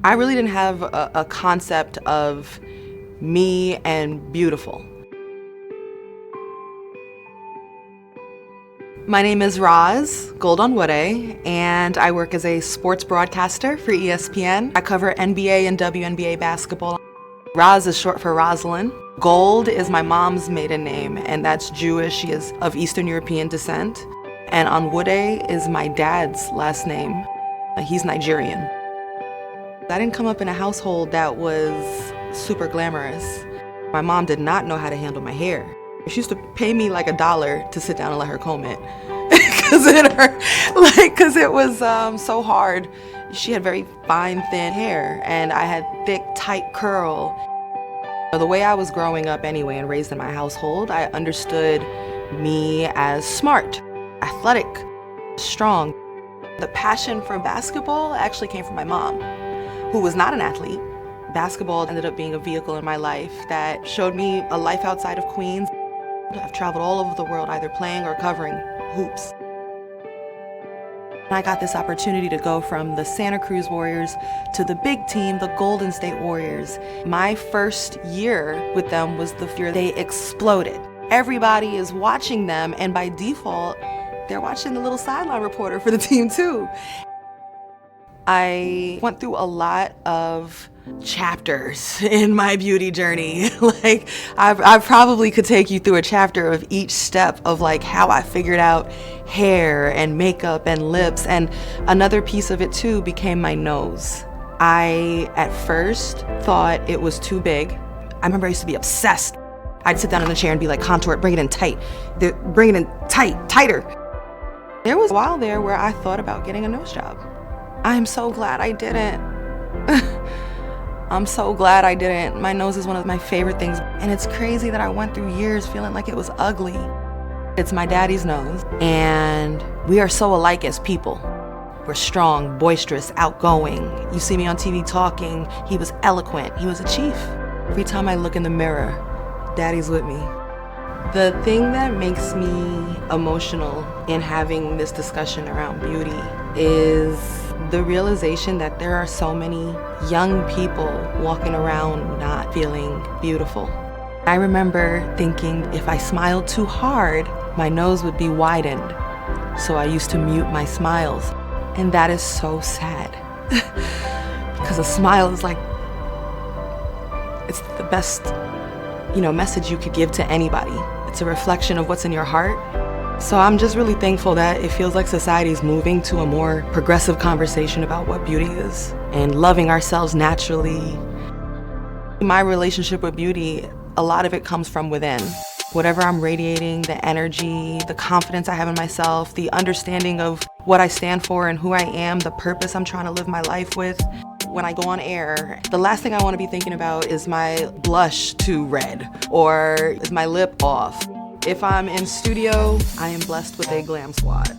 I really didn't have a concept of me and beautiful. My name is Ros Gold Onwude, and I work as a sports broadcaster for ESPN. I cover NBA and WNBA basketball. Ros is short for Rosalind. Gold is my mom's maiden name, and that's Jewish. She is of Eastern European descent. And Onwude is my dad's last name. He's Nigerian. I didn't come up in a household that was super glamorous. My mom did not know how to handle my hair. She used to pay me like $1 to sit down and let her comb it. Because it was so hard. She had very fine, thin hair, and I had thick, tight curl. The way I was growing up anyway and raised in my household, I understood me as smart, athletic, strong. The passion for basketball actually came from my mom, who was not an athlete. Basketball ended up being a vehicle in my life that showed me a life outside of Queens. I've traveled all over the world either playing or covering hoops. I got this opportunity to go from the Santa Cruz Warriors to the big team, the Golden State Warriors. My first year with them was the year they exploded. Everybody is watching them, and by default, they're watching the little sideline reporter for the team too. I went through a lot of chapters in my beauty journey. I probably could take you through a chapter of each step of how I figured out hair and makeup and lips, and another piece of it too became my nose. I at first thought it was too big. I remember I used to be obsessed. I'd sit down in the chair and be like, contour it, bring it in tight, bring it in tighter. There was a while there where I thought about getting a nose job. I'm so glad I didn't. I'm so glad I didn't. My nose is one of my favorite things, and it's crazy that I went through years feeling like it was ugly. It's my daddy's nose, and we are so alike as people. We're strong, boisterous, outgoing. You see me on TV talking. He was eloquent. He was a chief. Every time I look in the mirror, daddy's with me. The thing that makes me emotional in having this discussion around beauty is the realization that there are so many young people walking around not feeling beautiful. I remember thinking if I smiled too hard, my nose would be widened. So I used to mute my smiles. And that is so sad. Because a smile is it's the best, message you could give to anybody. It's a reflection of what's in your heart. So I'm just really thankful that it feels like society is moving to a more progressive conversation about what beauty is and loving ourselves naturally. My relationship with beauty, a lot of it comes from within. Whatever I'm radiating, the energy, the confidence I have in myself, the understanding of what I stand for and who I am, the purpose I'm trying to live my life with. When I go on air, the last thing I want to be thinking about is my blush too red or is my lip off. If I'm in studio, I am blessed with a glam squad,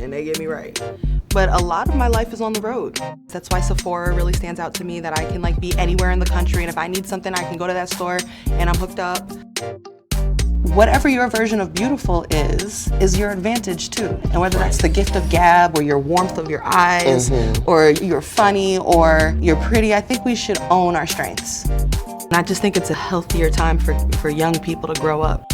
and they get me right. But a lot of my life is on the road. That's why Sephora really stands out to me, that I can be anywhere in the country, and if I need something, I can go to that store and I'm hooked up. Whatever your version of beautiful is your advantage too. And whether that's the gift of gab or your warmth of your eyes, or you're funny or you're pretty, I think we should own our strengths. And I just think it's a healthier time for young people to grow up.